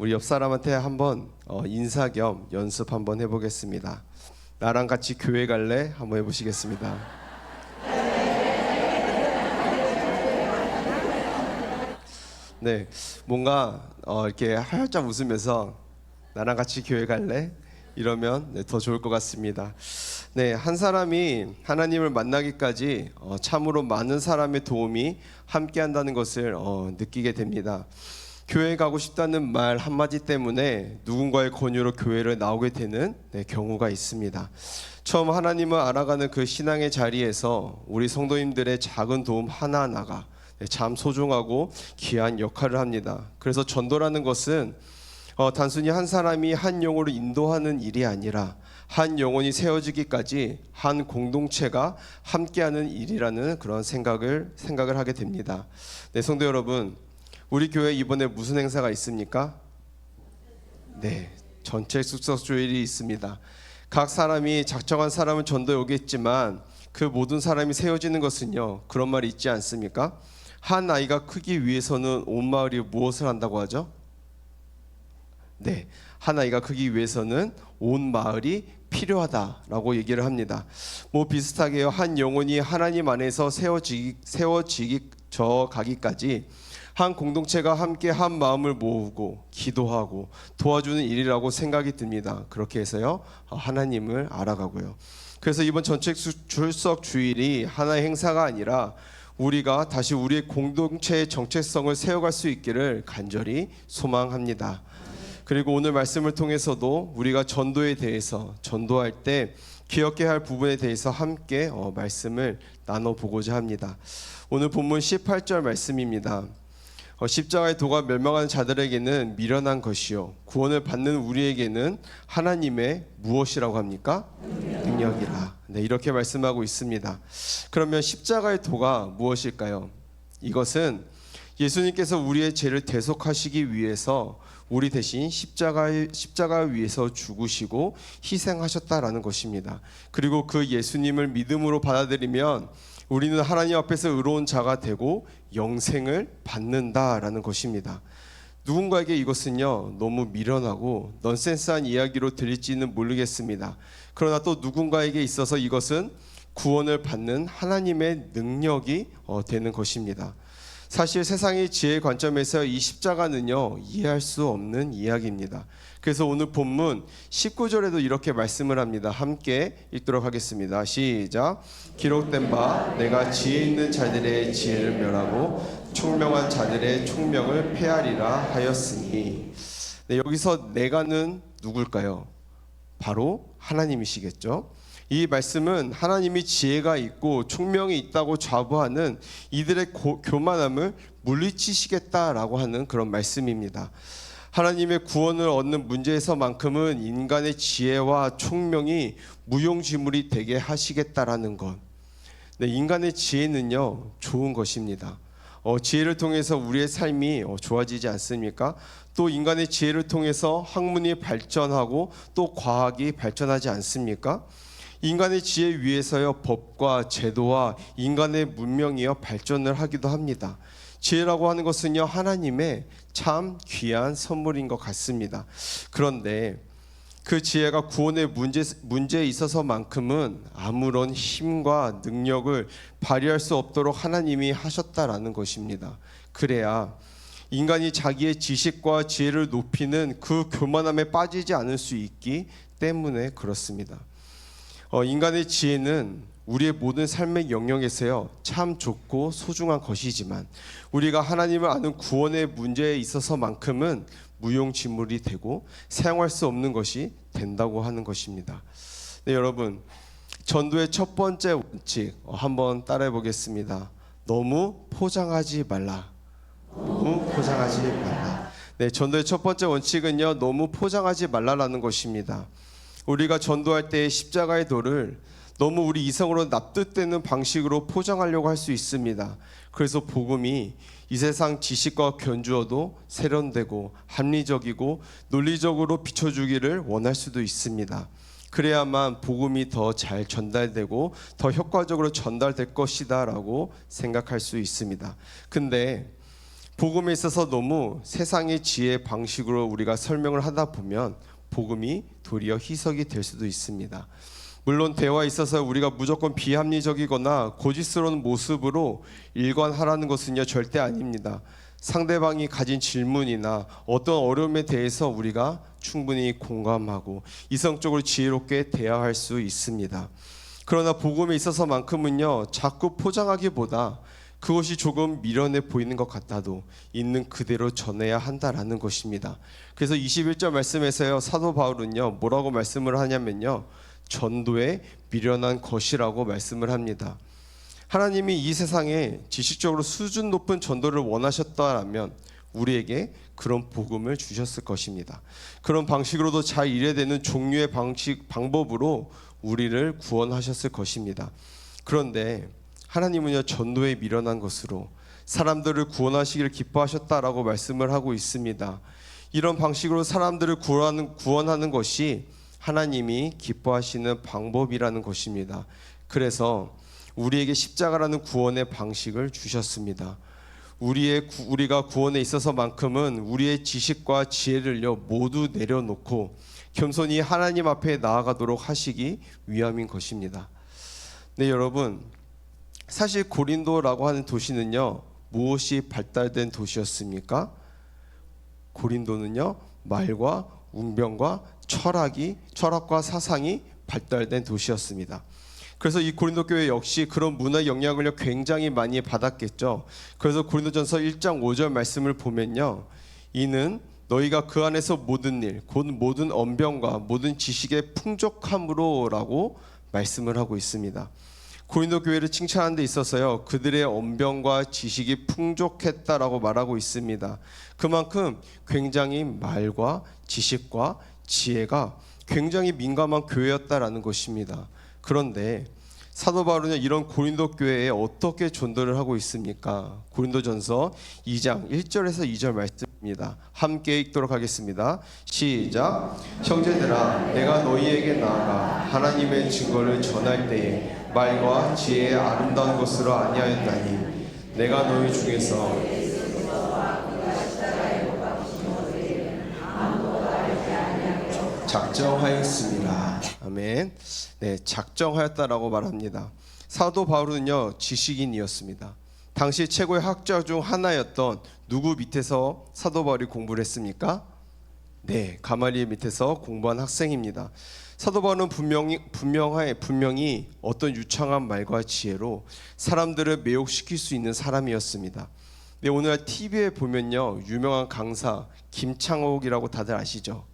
우리 옆 사람한테 한번 인사 겸 연습 한번 해보겠습니다. 나랑 같이 교회 갈래? 한번 해보시겠습니다. 네, 뭔가 이렇게 활짝 웃으면서 나랑 같이 교회 갈래? 이러면 더 좋을 것 같습니다. 네, 한 사람이 하나님을 만나기까지 참으로 많은 사람의 도움이 함께한다는 것을 느끼게 됩니다. 교회 가고 싶다는 말 한마디 때문에 누군가의 권유로 교회를 나오게 되는 경우가 있습니다. 처음 하나님을 알아가는 그 신앙의 자리에서 우리 성도님들의 작은 도움 하나하나가 참 소중하고 귀한 역할을 합니다. 그래서 전도라는 것은 단순히 한 사람이 한 영혼을 인도하는 일이 아니라 한 영혼이 세워지기까지 한 공동체가 함께하는 일이라는 그런 생각을 하게 됩니다. 네, 성도 여러분, 우리 교회 이번에 무슨 행사가 있습니까? 네, 전체 숙석 주일이 있습니다. 각 사람이 작정한 사람은 전도에 오겠지만 그 모든 사람이 세워지는 것은요, 그런 말이 있지 않습니까? 한 아이가 크기 위해서는 온 마을이 무엇을 한다고 하죠? 네, 한 아이가 크기 위해서는 온 마을이 필요하다라고 얘기를 합니다. 뭐 비슷하게요, 한 영혼이 하나님 안에서 세워져 가기까지 한 공동체가 함께 한 마음을 모으고 기도하고 도와주는 일이라고 생각이 듭니다. 그렇게 해서요, 하나님을 알아가고요. 그래서 이번 전체 출석 주일이 하나의 행사가 아니라 우리가 다시 우리의 공동체의 정체성을 세워갈 수 있기를 간절히 소망합니다. 그리고 오늘 말씀을 통해서도 우리가 전도에 대해서, 전도할 때 기억해야 할 부분에 대해서 함께 말씀을 나눠보고자 합니다. 오늘 본문 18절 말씀입니다. 십자가의 도가 멸망하는 자들에게는 미련한 것이요 구원을 받는 우리에게는 하나님의 무엇이라고 합니까? 능력이라. 네, 이렇게 말씀하고 있습니다. 그러면 십자가의 도가 무엇일까요? 이것은 예수님께서 우리의 죄를 대속하시기 위해서 우리 대신 십자가 위에서 죽으시고 희생하셨다라는 것입니다. 그리고 그 예수님을 믿음으로 받아들이면 우리는 하나님 앞에서 의로운 자가 되고 영생을 받는다라는 것입니다. 누군가에게 이것은요, 너무 미련하고 넌센스한 이야기로 들릴지는 모르겠습니다. 그러나 또 누군가에게 있어서 이것은 구원을 받는 하나님의 능력이 되는 것입니다. 사실 세상의 지혜의 관점에서 이 십자가는요, 이해할 수 없는 이야기입니다. 그래서 오늘 본문 19절에도 이렇게 말씀을 합니다. 함께 읽도록 하겠습니다. 시작. 기록된 바 내가 지혜 있는 자들의 지혜를 멸하고 총명한 자들의 총명을 폐하리라 하였으니. 네, 여기서 내가는 누굴까요? 바로 하나님이시겠죠. 이 말씀은 하나님이 지혜가 있고 총명이 있다고 자부하는 이들의 교만함을 물리치시겠다라고 하는 그런 말씀입니다. 하나님의 구원을 얻는 문제에서만큼은 인간의 지혜와 총명이 무용지물이 되게 하시겠다라는 것. 네, 인간의 지혜는요, 좋은 것입니다. 지혜를 통해서 우리의 삶이 좋아지지 않습니까? 또 인간의 지혜를 통해서 학문이 발전하고 또 과학이 발전하지 않습니까? 인간의 지혜 위에서요, 법과 제도와 인간의 문명이요, 발전을 하기도 합니다. 지혜라고 하는 것은요, 하나님의 참 귀한 선물인 것 같습니다. 그런데 그 지혜가 구원의 문제에 있어서만큼은 아무런 힘과 능력을 발휘할 수 없도록 하나님이 하셨다라는 것입니다. 그래야 인간이 자기의 지식과 지혜를 높이는 그 교만함에 빠지지 않을 수 있기 때문에 그렇습니다. 인간의 지혜는 우리의 모든 삶의 영역에서요, 참 좋고 소중한 것이지만 우리가 하나님을 아는 구원의 문제에 있어서만큼은 무용지물이 되고 사용할 수 없는 것이 된다고 하는 것입니다. 네, 여러분, 전도의 첫 번째 원칙 한번 따라해 보겠습니다. 너무 포장하지 말라. 너무 포장하지 말라. 네, 전도의 첫 번째 원칙은요, 너무 포장하지 말라라는 것입니다. 우리가 전도할 때 십자가의 도를 너무 우리 이성으로 납득되는 방식으로 포장하려고 할 수 있습니다. 그래서 복음이 이 세상 지식과 견주어도 세련되고 합리적이고 논리적으로 비춰주기를 원할 수도 있습니다. 그래야만 복음이 더 잘 전달되고 더 효과적으로 전달될 것이다 라고 생각할 수 있습니다. 근데 복음에 있어서 너무 세상의 지혜 방식으로 우리가 설명을 하다 보면 복음이 도리어 희석이 될 수도 있습니다. 물론 대화에 있어서 우리가 무조건 비합리적이거나 고집스러운 모습으로 일관하라는 것은요 절대 아닙니다. 상대방이 가진 질문이나 어떤 어려움에 대해서 우리가 충분히 공감하고 이성적으로 지혜롭게 대화할 수 있습니다. 그러나 복음에 있어서만큼은요 자꾸 포장하기보다 그것이 조금 미련해 보이는 것 같아도 있는 그대로 전해야 한다라는 것입니다. 그래서 21절 말씀에서요 사도 바울은요 뭐라고 말씀을 하냐면요 전도에 미련한 것이라고 말씀을 합니다. 하나님이 이 세상에 지식적으로 수준 높은 전도를 원하셨다면 우리에게 그런 복음을 주셨을 것입니다. 그런 방식으로도 잘 이해되는 종류의 방법으로 우리를 구원하셨을 것입니다. 그런데 하나님은요 전도에 미련한 것으로 사람들을 구원하시기를 기뻐하셨다라고 말씀을 하고 있습니다. 이런 방식으로 사람들을 구원하는 것이 하나님이 기뻐하시는 방법이라는 것입니다. 그래서 우리에게 십자가라는 구원의 방식을 주셨습니다. 우리가 구원에 있어서만큼은 우리의 지식과 지혜를요 모두 내려놓고 겸손히 하나님 앞에 나아가도록 하시기 위함인 것입니다. 네, 여러분, 사실 고린도라고 하는 도시는요 무엇이 발달된 도시였습니까? 고린도는요 말과 운명과 철학과 사상이 발달된 도시였습니다. 그래서 이 고린도 교회 역시 그런 문화 영향을 굉장히 많이 받았겠죠. 그래서 고린도전서 1장 5절 말씀을 보면요 이는 너희가 그 안에서 모든 일 곧 모든 언변과 모든 지식의 풍족함으로 라고 말씀을 하고 있습니다. 고린도 교회를 칭찬하는 데 있어서요 그들의 언변과 지식이 풍족했다라고 말하고 있습니다. 그만큼 굉장히 말과 지식과 지혜가 굉장히 민감한 교회였다라는 것입니다. 그런데 사도 바울은 이런 고린도 교회에 어떻게 전도를 하고 있습니까? 고린도전서 2장 1절에서 2절 말씀입니다. 함께 읽도록 하겠습니다. 시작. 형제들아 내가 너희에게 나아가 하나님의 증거를 전할 때에 말과 지혜의 아름다운 것으로 아니하였나니 내가 너희 중에서 작정하였습니다. 아멘. 네, 작정하였다라고 말합니다. 사도 바울은요 지식인이었습니다. 당시 최고의 학자 중 하나였던 누구 밑에서 사도 바울이 공부를 했습니까? 네, 가말리엘 밑에서 공부한 학생입니다. 사도 바울은 분명히 어떤 유창한 말과 지혜로 사람들을 매혹시킬 수 있는 사람이었습니다. 네, 오늘 TV에 보면요 유명한 강사 김창옥이라고 다들 아시죠?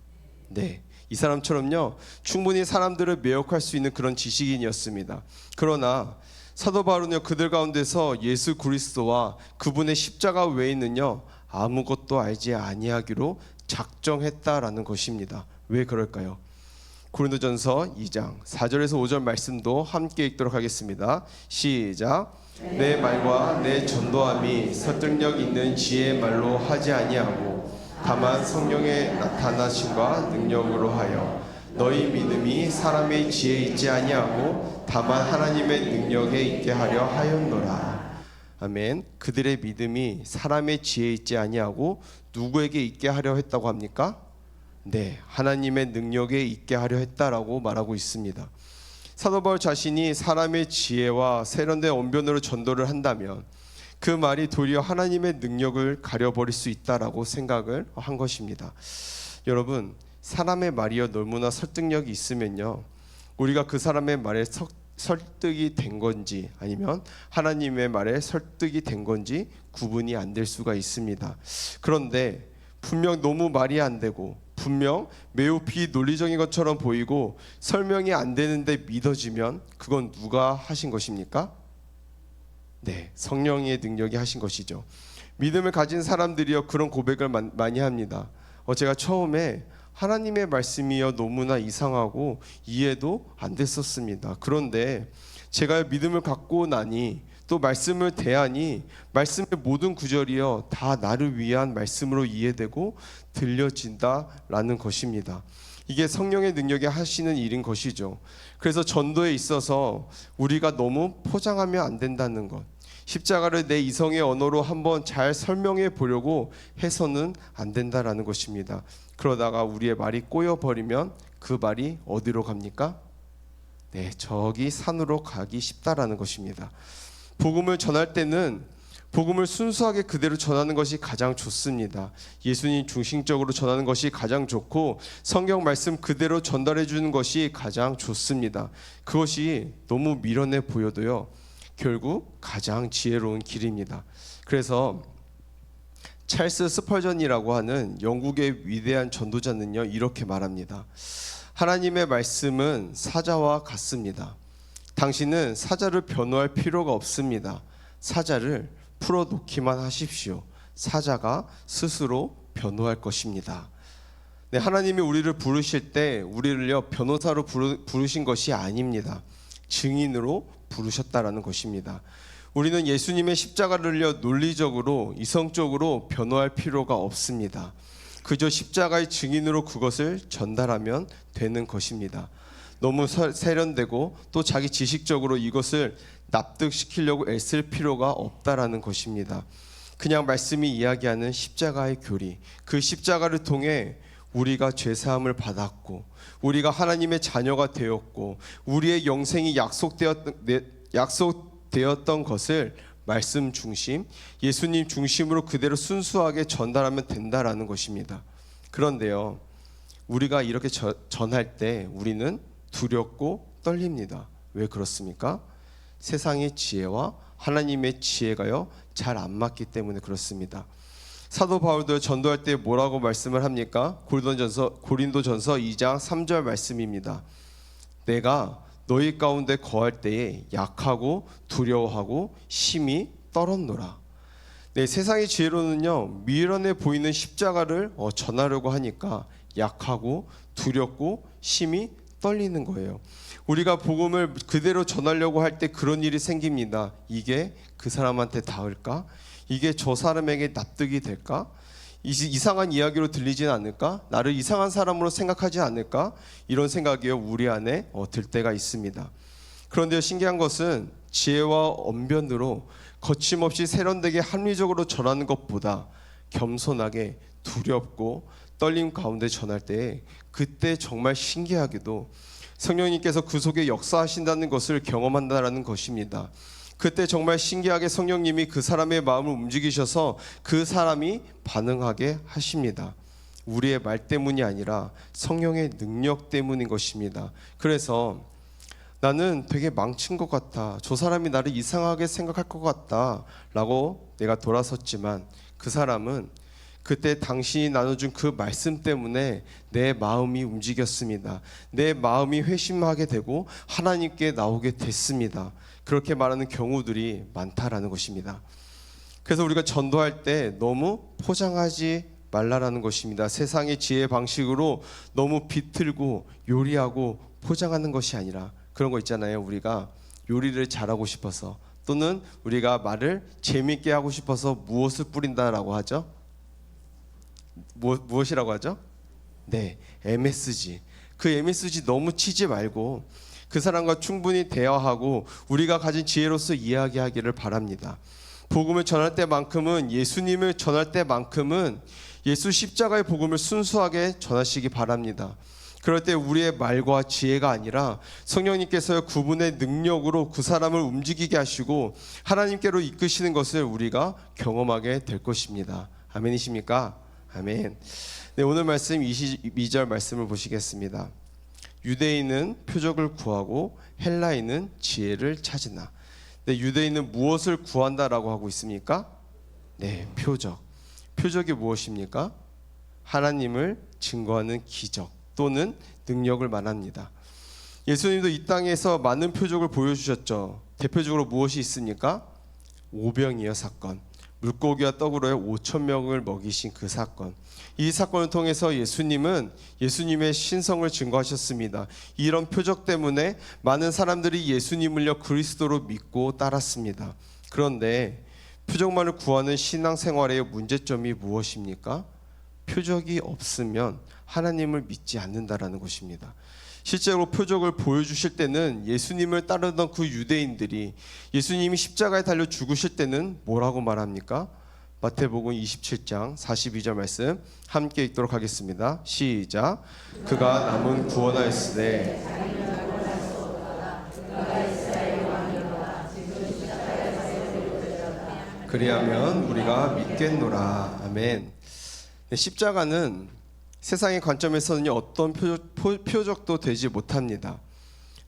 네, 이 사람처럼요 충분히 사람들을 매혹할 수 있는 그런 지식인이었습니다. 그러나 사도 바울은요 그들 가운데서 예수 그리스도와 그분의 십자가 외에는요 아무것도 알지 아니하기로 작정했다라는 것입니다. 왜 그럴까요? 고린도전서 2장 4절에서 5절 말씀도 함께 읽도록 하겠습니다. 시작. 내 말과 내 전도함이 설득력 있는 지혜의 말로 하지 아니하고 다만 성령의 나타나심과 능력으로 하여 너희 믿음이 사람의 지혜에 있지 아니하고 다만 하나님의 능력에 있게 하려 하였노라. 아멘. 그들의 믿음이 사람의 지혜에 있지 아니하고 누구에게 있게 하려 했다고 합니까? 네, 하나님의 능력에 있게 하려 했다라고 말하고 있습니다. 사도 바울 자신이 사람의 지혜와 세련된 언변으로 전도를 한다면 그 말이 도리어 하나님의 능력을 가려버릴 수 있다라고 생각을 한 것입니다. 여러분, 사람의 말이요 너무나 설득력이 있으면요 우리가 그 사람의 말에 설득이 된 건지 아니면 하나님의 말에 설득이 된 건지 구분이 안 될 수가 있습니다. 그런데 분명 너무 말이 안 되고 분명 매우 비논리적인 것처럼 보이고 설명이 안 되는데 믿어지면 그건 누가 하신 것입니까? 네, 성령의 능력이 하신 것이죠. 믿음을 가진 사람들이요 그런 고백을 많이 합니다. 제가 처음에 하나님의 말씀이요 너무나 이상하고 이해도 안 됐었습니다. 그런데 제가 믿음을 갖고 나니 또 말씀을 대하니 말씀의 모든 구절이요 다 나를 위한 말씀으로 이해되고 들려진다라는 것입니다. 이게 성령의 능력이 하시는 일인 것이죠. 그래서 전도에 있어서 우리가 너무 포장하면 안 된다는 것, 십자가를 내 이성의 언어로 한번 잘 설명해 보려고 해서는 안 된다라는 것입니다. 그러다가 우리의 말이 꼬여버리면 그 말이 어디로 갑니까? 네, 저기 산으로 가기 쉽다라는 것입니다. 복음을 전할 때는 복음을 순수하게 그대로 전하는 것이 가장 좋습니다. 예수님 중심적으로 전하는 것이 가장 좋고 성경 말씀 그대로 전달해 주는 것이 가장 좋습니다. 그것이 너무 미련해 보여도요, 결국 가장 지혜로운 길입니다. 그래서 찰스 스펄전이라고 하는 영국의 위대한 전도자는요, 이렇게 말합니다. 하나님의 말씀은 사자와 같습니다. 당신은 사자를 변호할 필요가 없습니다. 사자를 풀어놓기만 하십시오. 사자가 스스로 변호할 것입니다. 네, 하나님이 우리를 부르실 때 우리를요, 변호사로 부르신 것이 아닙니다. 증인으로 부르셨다라는 것입니다. 우리는 예수님의 십자가를요, 논리적으로 이성적으로 변호할 필요가 없습니다. 그저 십자가의 증인으로 그것을 전달하면 되는 것입니다. 너무 세련되고 또 자기 지식적으로 이것을 납득시키려고 애쓸 필요가 없다라는 것입니다. 그냥 말씀이 이야기하는 십자가의 교리, 그 십자가를 통해 우리가 죄사함을 받았고 우리가 하나님의 자녀가 되었고 우리의 영생이 약속되었던 것을 말씀 중심, 예수님 중심으로 그대로 순수하게 전달하면 된다라는 것입니다. 그런데요, 우리가 이렇게 전할 때 우리는 두렵고 떨립니다. 왜 그렇습니까? 세상의 지혜와 하나님의 지혜가요, 잘 안 맞기 때문에 그렇습니다. 사도 바울도 전도할 때 뭐라고 말씀을 합니까? 고린도전서 2장 3절 말씀입니다. 내가 너희 가운데 거할 때에 약하고 두려워하고 심히 떨었노라. 네, 세상의 지혜로는요, 미련해 보이는 십자가를 전하려고 하니까 약하고 두렵고 심히 떨리는 거예요. 우리가 복음을 그대로 전하려고 할 때 그런 일이 생깁니다. 이게 그 사람한테 닿을까? 이게 저 사람에게 납득이 될까? 이상한 이야기로 들리진 않을까? 나를 이상한 사람으로 생각하지 않을까? 이런 생각이 우리 안에 들 때가 있습니다. 그런데 신기한 것은 지혜와 언변으로 거침없이 세련되게 합리적으로 전하는 것보다 겸손하게 두렵고 떨림 가운데 전할 때 그때 정말 신기하게도 성령님께서 그 속에 역사하신다는 것을 경험한다라는 것입니다. 그때 정말 신기하게 성령님이 그 사람의 마음을 움직이셔서 그 사람이 반응하게 하십니다. 우리의 말 때문이 아니라 성령의 능력 때문인 것입니다. 그래서 나는 되게 망친 것 같아, 저 사람이 나를 이상하게 생각할 것 같다 라고 내가 돌아섰지만 그 사람은 그때 당신이 나눠준 그 말씀 때문에 내 마음이 움직였습니다. 내 마음이 회심하게 되고 하나님께 나오게 됐습니다. 그렇게 말하는 경우들이 많다라는 것입니다. 그래서 우리가 전도할 때 너무 포장하지 말라라는 것입니다. 세상의 지혜 방식으로 너무 비틀고 요리하고 포장하는 것이 아니라, 그런 거 있잖아요. 우리가 요리를 잘하고 싶어서 또는 우리가 말을 재밌게 하고 싶어서 무엇을 뿌린다라고 하죠? 무엇이라고 하죠? 네, MSG. 그 MSG 너무 치지 말고 그 사람과 충분히 대화하고 우리가 가진 지혜로서 이야기하기를 바랍니다. 복음을 전할 때만큼은, 예수님을 전할 때만큼은 예수 십자가의 복음을 순수하게 전하시기 바랍니다. 그럴 때 우리의 말과 지혜가 아니라 성령님께서 그분의 능력으로 그 사람을 움직이게 하시고 하나님께로 이끄시는 것을 우리가 경험하게 될 것입니다. 아멘이십니까? 아멘. 네, 오늘 말씀 22절 말씀을 보시겠습니다. 유대인은 표적을 구하고 헬라인은 지혜를 찾으나. 네, 유대인은 무엇을 구한다라고 하고 있습니까? 네, 표적. 표적이 무엇입니까? 하나님을 증거하는 기적 또는 능력을 말합니다. 예수님도 이 땅에서 많은 표적을 보여주셨죠. 대표적으로 무엇이 있습니까? 오병이어 사건, 물고기와 떡으로 5,000명을 먹이신 그 사건. 이 사건을 통해서 예수님은 예수님의 신성을 증거하셨습니다. 이런 표적 때문에 많은 사람들이 예수님을요 그리스도로 믿고 따랐습니다. 그런데 표적만을 구하는 신앙생활의 문제점이 무엇입니까? 표적이 없으면 하나님을 믿지 않는다라는 것입니다. 실제로 표적을 보여주실 때는 예수님을 따르던 그 유대인들이 예수님이 십자가에 달려 죽으실 때는 뭐라고 말합니까? 마태복음 27장 42절 말씀 함께 읽도록 하겠습니다. 시작. 그가 남은 구원하였으되 그리하면 우리가 믿겠노라. 아멘. 십자가는 세상의 관점에서는 어떤 표적도 되지 못합니다.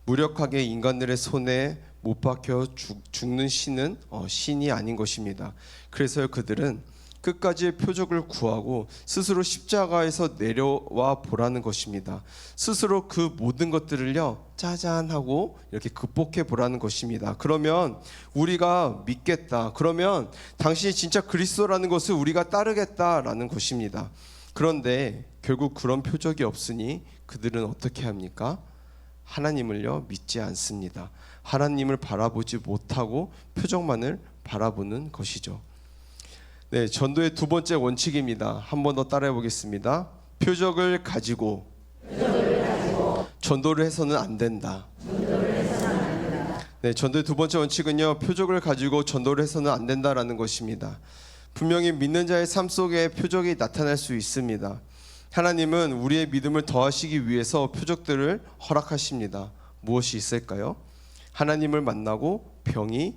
무력하게 인간들의 손에 못 박혀 죽는 신은 신이 아닌 것입니다. 그래서 그들은 끝까지 표적을 구하고 스스로 십자가에서 내려와 보라는 것입니다. 스스로 그 모든 것들을요 짜잔 하고 이렇게 극복해 보라는 것입니다. 그러면 우리가 믿겠다. 그러면 당신이 진짜 그리스도라는 것을 우리가 따르겠다라는 것입니다. 그런데 결국 그런 표적이 없으니 그들은 어떻게 합니까? 하나님을요 믿지 않습니다. 하나님을 바라보지 못하고 표적만을 바라보는 것이죠. 네, 전도의 두 번째 원칙입니다. 한 번 더 따라해 보겠습니다. 표적을 가지고 전도를 해서는 안 된다. 네, 전도의 두 번째 원칙은요, 표적을 가지고 전도를 해서는 안 된다라는 것입니다. 분명히 믿는 자의 삶 속에 표적이 나타날 수 있습니다. 하나님은 우리의 믿음을 더하시기 위해서 표적들을 허락하십니다. 무엇이 있을까요? 하나님을 만나고 병이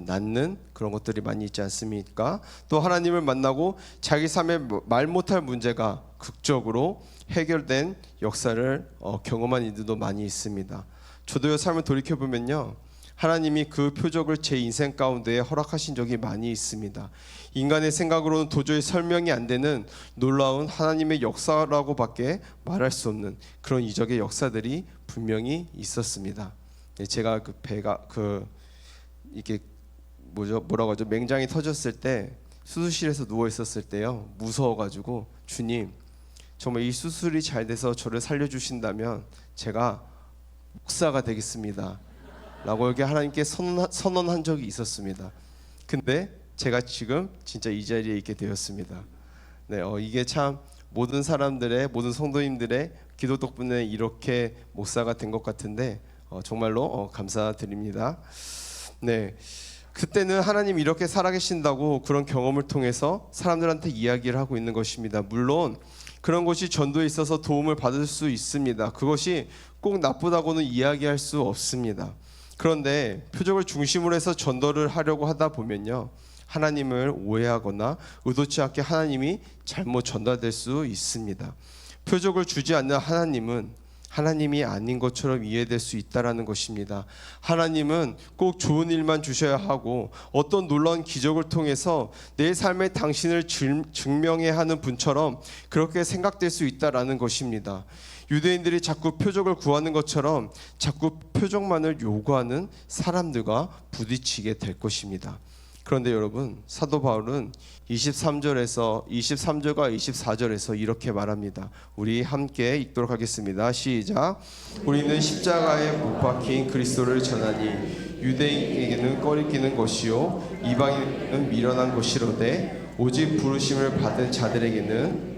낫는 그런 것들이 많이 있지 않습니까? 또 하나님을 만나고 자기 삶에 말 못할 문제가 극적으로 해결된 역사를 경험한 이들도 많이 있습니다. 저도요 삶을 돌이켜보면요 하나님이 그 표적을 제 인생 가운데 허락하신 적이 많이 있습니다. 인간의 생각으로는 도저히 설명이 안 되는 놀라운 하나님의 역사라고밖에 말할 수 없는 그런 이적의 역사들이 분명히 있었습니다. 제가 그 배가 이게 뭐라고 하죠? 맹장이 터졌을 때 수술실에서 누워 있었을 때요 무서워가지고 주님 정말 이 수술이 잘 돼서 저를 살려주신다면 제가 목사가 되겠습니다 라고 여기 하나님께 선언한 적이 있었습니다. 근데 제가 지금 진짜 이 자리에 있게 되었습니다. 네, 이게 참 모든 사람들의 모든 성도님들의 기도 덕분에 이렇게 목사가 된 것 같은데 정말로 감사드립니다. 네, 그때는 하나님 이렇게 살아계신다고 그런 경험을 통해서 사람들한테 이야기를 하고 있는 것입니다. 물론 그런 것이 전도에 있어서 도움을 받을 수 있습니다. 그것이 꼭 나쁘다고는 이야기할 수 없습니다. 그런데 표적을 중심으로 해서 전도를 하려고 하다 보면요 하나님을 오해하거나 의도치 않게 하나님이 잘못 전달될 수 있습니다. 표적을 주지 않는 하나님은 하나님이 아닌 것처럼 이해될 수 있다라는 것입니다. 하나님은 꼭 좋은 일만 주셔야 하고 어떤 놀라운 기적을 통해서 내 삶에 당신을 증명해야 하는 분처럼 그렇게 생각될 수 있다라는 것입니다. 유대인들이 자꾸 표적을 구하는 것처럼 자꾸 표적만을 요구하는 사람들과 부딪히게 될 것입니다. 그런데 여러분 사도 바울은 23절과 24절에서 이렇게 말합니다. 우리 함께 읽도록 하겠습니다. 시작. 우리는 십자가에 못 박힌 그리스도를 전하니 유대인에게는 꺼리끼는 것이요 이방인은 미련한 것이로되 오직 부르심을 받은 자들에게는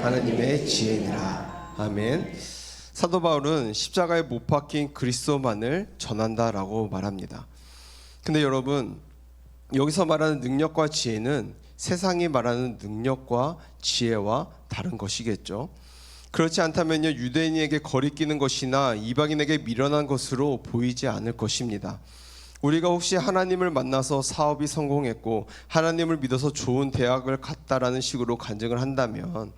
하나님의 지혜니라. 아멘. 사도 바울은 십자가에 못 박힌 그리스도만을 전한다라고 말합니다. 근데 여러분 여기서 말하는 능력과 지혜는 세상이 말하는 능력과 지혜와 다른 것이겠죠. 그렇지 않다면요 유대인에게 거리끼는 것이나 이방인에게 미련한 것으로 보이지 않을 것입니다. 우리가 혹시 하나님을 만나서 사업이 성공했고 하나님을 믿어서 좋은 대학을 갔다라는 식으로 간증을 한다면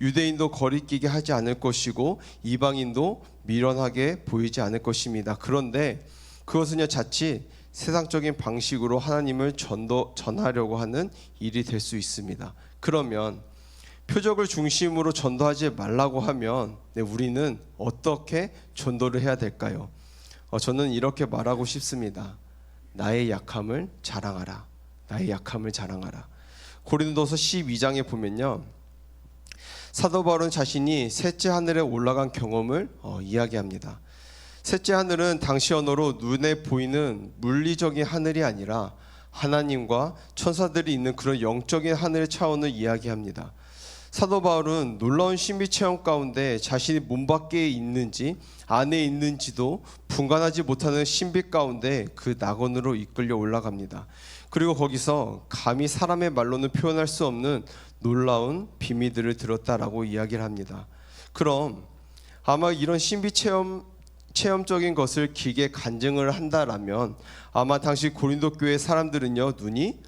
유대인도 거리끼게 하지 않을 것이고 이방인도 미련하게 보이지 않을 것입니다. 그런데 그것은요 자칫 세상적인 방식으로 하나님을 전하려고 하는 일이 될 수 있습니다. 그러면 표적을 중심으로 전도하지 말라고 하면 우리는 어떻게 전도를 해야 될까요? 저는 이렇게 말하고 싶습니다. 나의 약함을 자랑하라. 나의 약함을 자랑하라. 고린도서 12장에 보면요 사도 바울은 자신이 셋째 하늘에 올라간 경험을 이야기합니다. 셋째 하늘은 당시 언어로 눈에 보이는 물리적인 하늘이 아니라 하나님과 천사들이 있는 그런 영적인 하늘의 차원을 이야기합니다. 사도 바울은 놀라운 신비 체험 가운데 자신이 몸 밖에 있는지 안에 있는지도 분간하지 못하는 신비 가운데 그 낙원으로 이끌려 올라갑니다. 그리고 거기서 감히 사람의 말로는 표현할 수 없는 놀라운 비밀들을 들었다라고 이야기를 합니다. 그럼 아마 이런 신비 체험적인 것을 길게 간증을 한다라면 아마 당시 고린도 교회 사람들은요, 눈이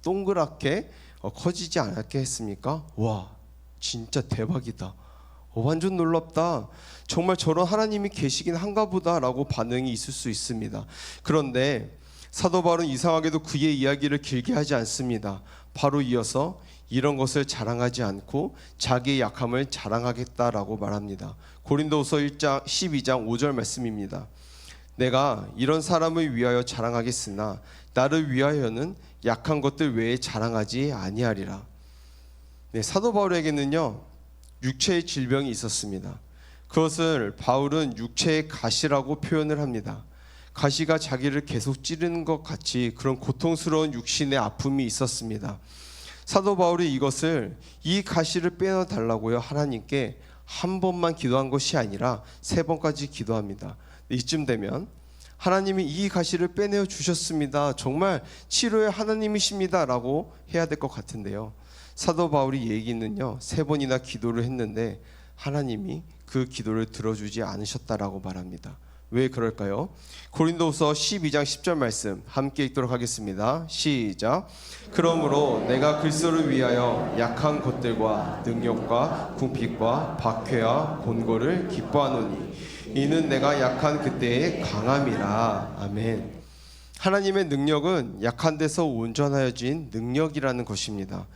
동그랗게 커지지 않았겠습니까? 와, 진짜 대박이다. 완전 놀랍다. 정말 저런 하나님이 계시긴 한가 보다라고 반응이 있을 수 있습니다. 그런데 사도 바울은 이상하게도 그의 이야기를 길게 하지 않습니다. 바로 이어서 이런 것을 자랑하지 않고 자기의 약함을 자랑하겠다라고 말합니다. 고린도후서 1장 12장 5절 말씀입니다. 내가 이런 사람을 위하여 자랑하겠으나 나를 위하여는 약한 것들 외에 자랑하지 아니하리라. 네, 사도 바울에게는요, 육체의 질병이 있었습니다. 그것을 바울은 육체의 가시라고 표현을 합니다. 가시가 자기를 계속 찌르는 것 같이 그런 고통스러운 육신의 아픔이 있었습니다. 사도 바울이 이 가시를 빼어 달라고요, 하나님께 한 번만 기도한 것이 아니라 3번까지 기도합니다. 이쯤 되면 하나님이 이 가시를 빼내어 주셨습니다. 정말 치료의 하나님이십니다 라고 해야 될 것 같은데요, 사도 바울이 얘기는요, 3번이나 기도를 했는데 하나님이 그 기도를 들어주지 않으셨다라고 말합니다. 왜 그럴까요? 고린도후서 12장 10절 말씀 함께 읽도록 하겠습니다. 시작. 그러므로 내가 그리스도를 위하여 약한 것들과 능력과 궁핍과 박해와 곤고를 기뻐하노니 이는 내가 약한 그때의 강함이라. 아멘. 하나님의 능력은 약한 데서 온전하여진 능력이라는 것입니다.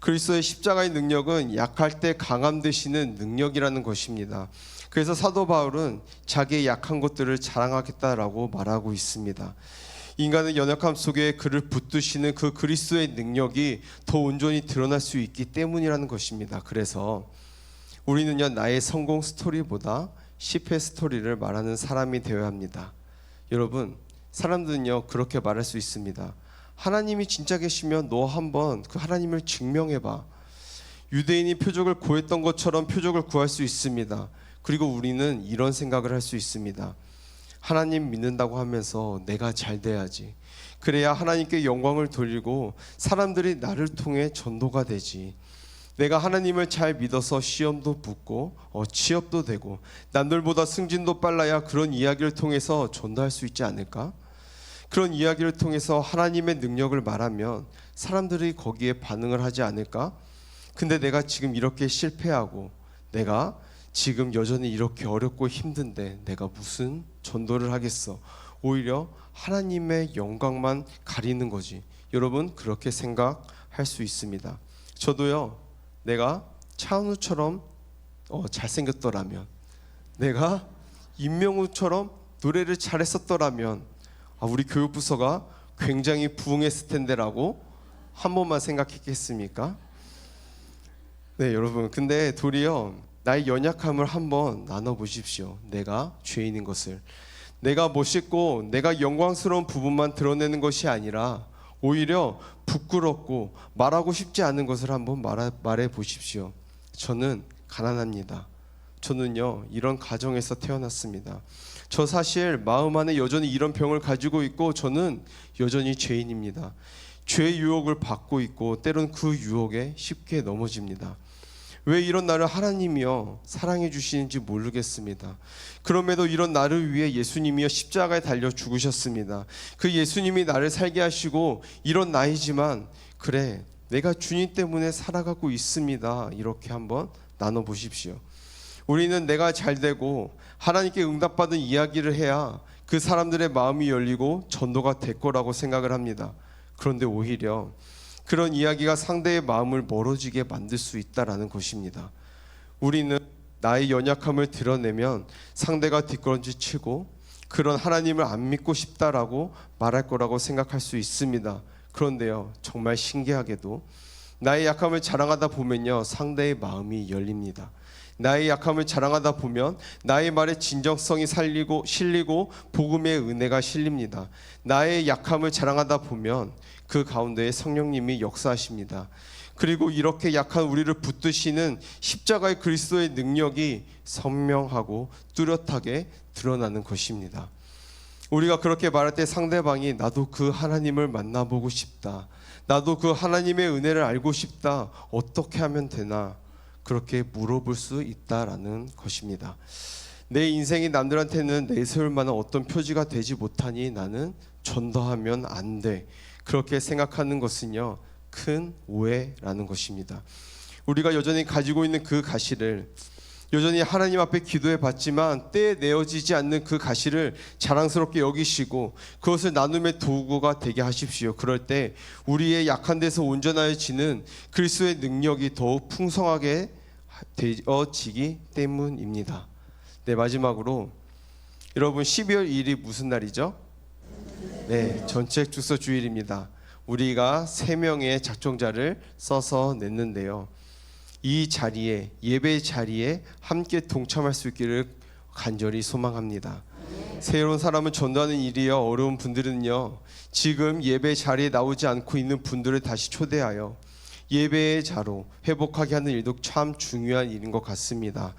그리스도의 십자가의 능력은 약할 때 강함 되시는 능력이라는 것입니다. 그래서 사도 바울은 자기의 약한 것들을 자랑하겠다라고 말하고 있습니다. 인간의 연약함 속에 그를 붙드시는 그 그리스도의 능력이 더 온전히 드러날 수 있기 때문이라는 것입니다. 그래서 우리는요, 나의 성공 스토리보다 실패 스토리를 말하는 사람이 되어야 합니다. 여러분, 사람들은요 그렇게 말할 수 있습니다. 하나님이 진짜 계시면 너 한번 그 하나님을 증명해봐. 유대인이 표적을 구했던 것처럼 표적을 구할 수 있습니다. 그리고 우리는 이런 생각을 할 수 있습니다. 하나님 믿는다고 하면서 내가 잘 돼야지. 그래야 하나님께 영광을 돌리고 사람들이 나를 통해 전도가 되지. 내가 하나님을 잘 믿어서 시험도 붙고 취업도 되고 남들보다 승진도 빨라야 그런 이야기를 통해서 전도할 수 있지 않을까? 그런 이야기를 통해서 하나님의 능력을 말하면 사람들이 거기에 반응을 하지 않을까? 근데 내가 지금 이렇게 실패하고 내가 지금 여전히 이렇게 어렵고 힘든데 내가 무슨 전도를 하겠어? 오히려 하나님의 영광만 가리는 거지. 여러분, 그렇게 생각할 수 있습니다. 저도요, 내가 차은우처럼 잘생겼더라면, 내가 임명우처럼 노래를 잘했었더라면 우리 교육부서가 굉장히 부흥했을 텐데라고 한 번만 생각했겠습니까? 네, 여러분, 근데 도리어 나의 연약함을 한번 나눠보십시오. 내가 죄인인 것을, 내가 멋있고 내가 영광스러운 부분만 드러내는 것이 아니라 오히려 부끄럽고 말하고 싶지 않은 것을 한번 말해 보십시오. 저는 가난합니다. 저는요, 이런 가정에서 태어났습니다. 저 사실 마음 안에 여전히 이런 병을 가지고 있고 저는 여전히 죄인입니다. 죄의 유혹을 받고 있고 때론 그 유혹에 쉽게 넘어집니다. 왜 이런 나를 하나님이여 사랑해 주시는지 모르겠습니다. 그럼에도 이런 나를 위해 예수님이여 십자가에 달려 죽으셨습니다. 그 예수님이 나를 살게 하시고 이런 나이지만 그래, 내가 주님 때문에 살아가고 있습니다. 이렇게 한번 나눠보십시오. 우리는 내가 잘되고 하나님께 응답받은 이야기를 해야 그 사람들의 마음이 열리고 전도가 될 거라고 생각을 합니다. 그런데 오히려 그런 이야기가 상대의 마음을 멀어지게 만들 수 있다라는 것입니다. 우리는 나의 연약함을 드러내면 상대가 뒷걸음질 치고 그런 하나님을 안 믿고 싶다라고 말할 거라고 생각할 수 있습니다. 그런데요, 정말 신기하게도 나의 약함을 자랑하다 보면요, 상대의 마음이 열립니다. 나의 약함을 자랑하다 보면 나의 말에 진정성이 실리고 복음의 은혜가 실립니다. 나의 약함을 자랑하다 보면 그 가운데에 성령님이 역사하십니다. 그리고 이렇게 약한 우리를 붙드시는 십자가의 그리스도의 능력이 선명하고 뚜렷하게 드러나는 것입니다. 우리가 그렇게 말할 때 상대방이 나도 그 하나님을 만나보고 싶다, 나도 그 하나님의 은혜를 알고 싶다, 어떻게 하면 되나, 그렇게 물어볼 수 있다라는 것입니다. 내 인생이 남들한테는 내세울 만한 어떤 표지가 되지 못하니 나는 전도하면 안 돼, 그렇게 생각하는 것은요, 큰 오해라는 것입니다. 우리가 여전히 가지고 있는 그 가시를, 여전히 하나님 앞에 기도해 봤지만 때에 내어지지 않는 그 가시를 자랑스럽게 여기시고 그것을 나눔의 도구가 되게 하십시오. 그럴 때 우리의 약한 데서 온전해지는 그리스도의 능력이 더욱 풍성하게 되어지기 때문입니다. 네, 마지막으로 여러분, 12월 2일이 무슨 날이죠? 네, 전책 축소 주일입니다. 우리가 3명의 작정자를 써서 냈는데요, 이 자리에, 예배 자리에 함께 동참할 수 있기를 간절히 소망합니다. 새로운 사람을 전도하는 일이요, 어려운 분들은요, 지금 예배 자리에 나오지 않고 있는 분들을 다시 초대하여 예배의 자로 회복하게 하는 일도 참 중요한 일인 것 같습니다.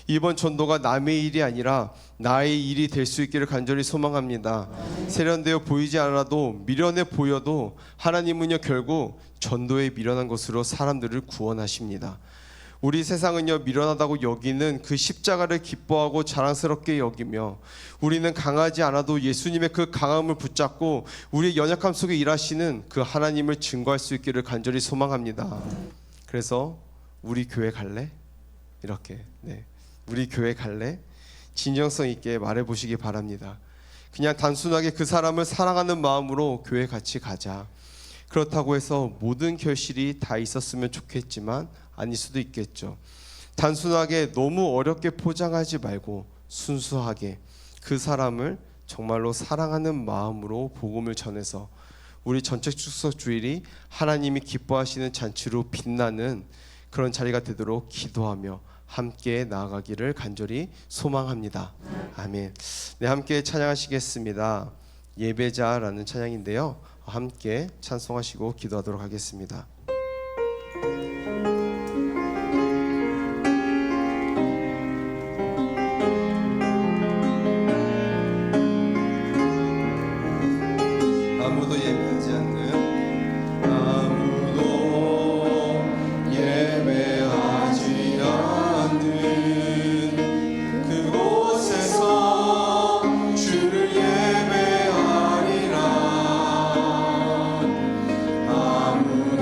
이번 전도가 남의 일이 아니라 나의 일이 될 수 있기를 간절히 소망합니다. 세련되어 보이지 않아도, 미련해 보여도 하나님은요, 결국 전도에 미련한 것으로 사람들을 구원하십니다. 우리 세상은요, 미련하다고 여기는 그 십자가를 기뻐하고 자랑스럽게 여기며, 우리는 강하지 않아도 예수님의 그 강함을 붙잡고 우리의 연약함 속에 일하시는 그 하나님을 증거할 수 있기를 간절히 소망합니다. 그래서 우리 교회 갈래? 이렇게, 네, 우리 교회 갈래? 진정성 있게 말해보시기 바랍니다. 그냥 단순하게 그 사람을 사랑하는 마음으로 교회 같이 가자. 그렇다고 해서 모든 결실이 다 있었으면 좋겠지만 아닐 수도 있겠죠. 단순하게 너무 어렵게 포장하지 말고 순수하게 그 사람을 정말로 사랑하는 마음으로 복음을 전해서 우리 전체 축소 주일이 하나님이 기뻐하시는 잔치로 빛나는 그런 자리가 되도록 기도하며 함께 나아가기를 간절히 소망합니다. 아멘. 네, 함께 찬양하시겠습니다. 예배자라는 찬양인데요, 함께 찬송하시고 기도하도록 하겠습니다. 아무도 예배하지 않는, 아무도 예배하지 않는 그곳에서 주를 예배하리라. 아무도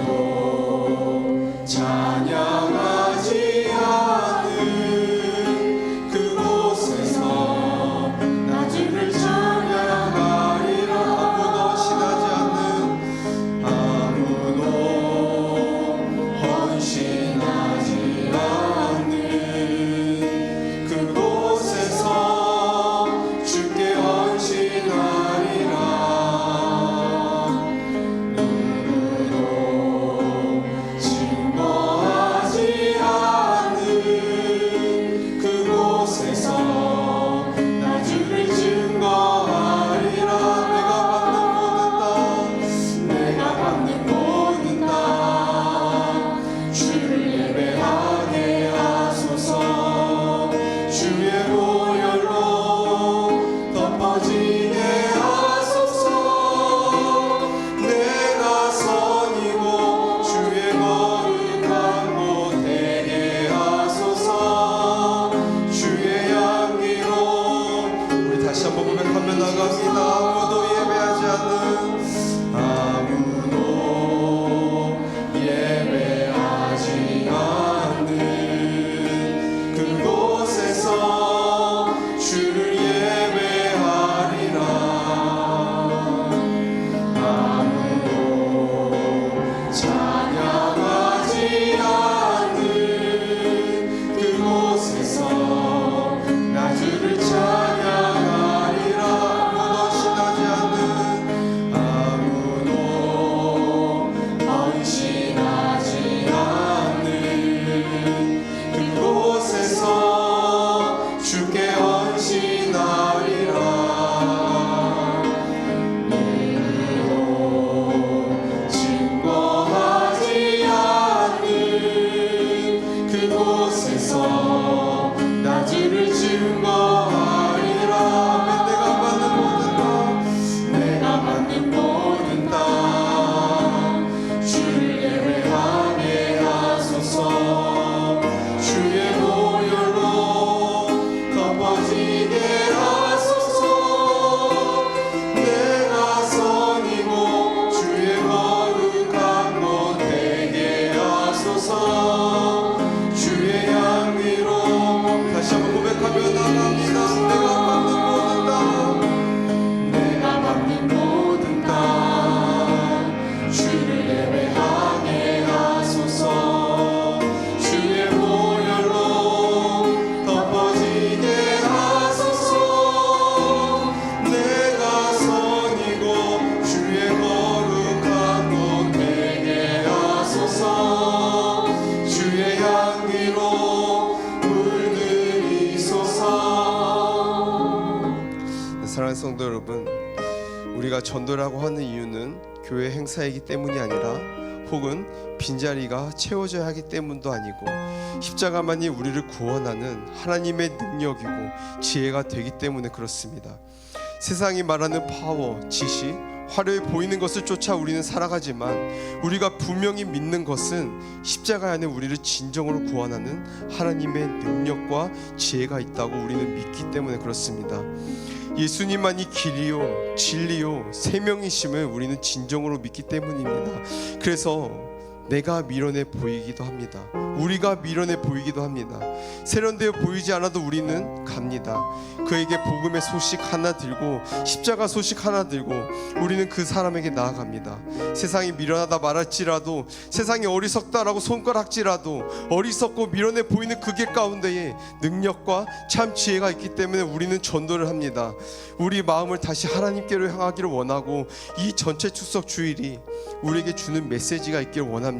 주의 향기로 물들이소서. 사랑하는 성도 여러분, 우리가 전도라고 하는 이유는 교회 행사이기 때문이 아니라 혹은 빈자리가 채워져야 하기 때문도 아니고 십자가만이 우리를 구원하는 하나님의 능력이고 지혜가 되기 때문에 그렇습니다. 세상이 말하는 파워, 지식, 화려해 보이는 것을 쫓아 우리는 살아가지만 우리가 분명히 믿는 것은 십자가 안에 우리를 진정으로 구원하는 하나님의 능력과 지혜가 있다고 우리는 믿기 때문에 그렇습니다. 예수님만이 길이요 진리요 생명이심을 우리는 진정으로 믿기 때문입니다. 그래서 내가 미련해 보이기도 합니다. 우리가 미련해 보이기도 합니다. 세련되어 보이지 않아도 우리는 갑니다. 그에게 복음의 소식 하나 들고 십자가 소식 하나 들고 우리는 그 사람에게 나아갑니다. 세상이 미련하다 말할지라도, 세상이 어리석다라고 손가락질라도, 어리석고 미련해 보이는 그 길 가운데에 능력과 참 지혜가 있기 때문에 우리는 전도를 합니다. 우리 마음을 다시 하나님께로 향하기를 원하고 이 전체 추석 주일이 우리에게 주는 메시지가 있기를 원합니다.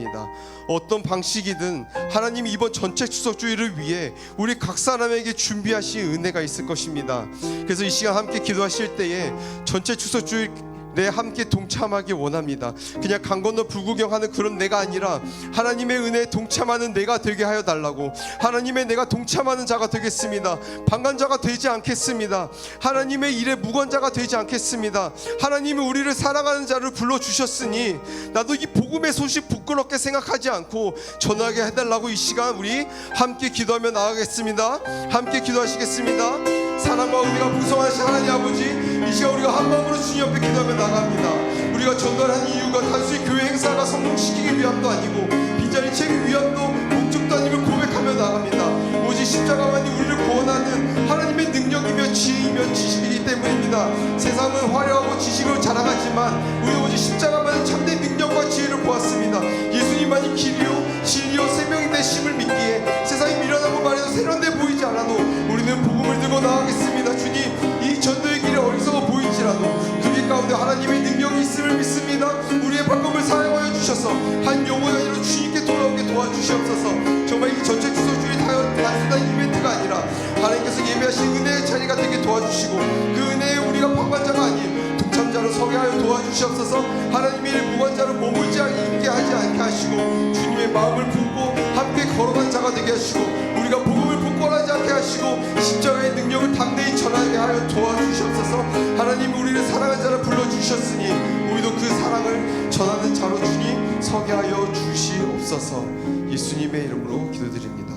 어떤 방식이든 하나님이 이번 전체 추석 주일을 위해 우리 각 사람에게 준비하신 은혜가 있을 것입니다. 그래서 이 시간 함께 기도하실 때에 전체 추석 주일 내 함께 동참하기 원합니다. 그냥 강 건너 불구경하는 그런 내가 아니라 하나님의 은혜에 동참하는 내가 되게 하여 달라고. 하나님의 내가 동참하는 자가 되겠습니다. 방관자가 되지 않겠습니다. 하나님의 일에 무관자가 되지 않겠습니다. 하나님이 우리를 사랑하는 자를 불러주셨으니 나도 이 복음의 소식 부끄럽게 생각하지 않고 전하게 해달라고 이 시간 우리 함께 기도하며 나가겠습니다. 함께 기도하시겠습니다. 사랑과 은혜가 풍성하신 하나님 아버지, 이 시간 우리가 한 마음으로 주님 옆에 기도하며 나갑니다. 우리가 전도하는 이유가 단순히 교회 행사가 성공시키기 위함도 아니고 빈자리 채우기 위함도 목적도 아님을 고백하며 나갑니다. 오직 십자가만이 우리를 구원하는 하나님의 능력이며 지혜이며 지식이기 때문입니다. 세상은 화려하고 지식으로 자랑하지만 우리 오직 십자가만이 참된 능력과 지혜를 보았습니다. 예수님만이 길이요 진리요 생명이 되심을 믿기에 세상이 미련하고 말해도 세련돼 보이지 않아도 우리는 복음을 들고 나가겠습니다. 주님, 이 전도의 길이 어리석어 보일지라도 그 길 가운데 하나님의 능력이 있음을 믿습니다. 우리의 방법을 사용하여 주셔서 한 영혼이 아니라 주님께 돌아오게 도와주시옵소서. 정말 이 전체 추석주일이 단순한 이벤트가 아니라 하나님께서 예배하신 은혜의 자리가 되게 도와주시고 그 은혜에 우리가 방관자가 아닌 동참자로 서게 하여 도와주시옵소서. 하나님의 일 무관자로 머물지 있게 하지 않게 하시고 주님의 마음을 품고 함께 걸어간 자가 되게 하시고 우리가 복음을 부끄러워하지 않게 하시고 십자가의 능력을 담대히 전하게 하여 도와주시옵소서. 하나님, 우리를 사랑하는 자를 불러주셨으니 우리도 그 사랑을 전하는 자로 주님 서게 하여 주시옵소서. 예수님의 이름으로 기도드립니다.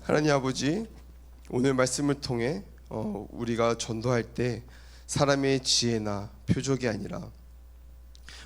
하나님 아버지, 오늘 말씀을 통해 우리가 전도할 때 사람의 지혜나 표적이 아니라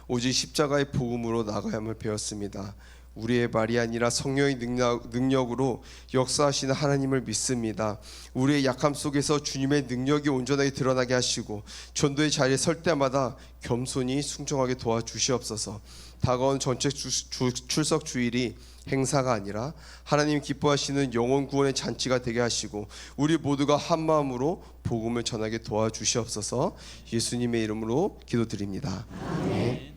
오직 십자가의 복음으로 나가야만 배웠습니다. 우리의 말이 아니라 성령의 능력으로 역사하시는 하나님을 믿습니다. 우리의 약함 속에서 주님의 능력이 온전하게 드러나게 하시고 전도의 자리에 설 때마다 겸손히 순종하게 도와주시옵소서. 다가온 전체 출석 주일이 행사가 아니라 하나님 기뻐하시는 영혼 구원의 잔치가 되게 하시고 우리 모두가 한 마음으로 복음을 전하게 도와주시옵소서. 예수님의 이름으로 기도드립니다. 아멘.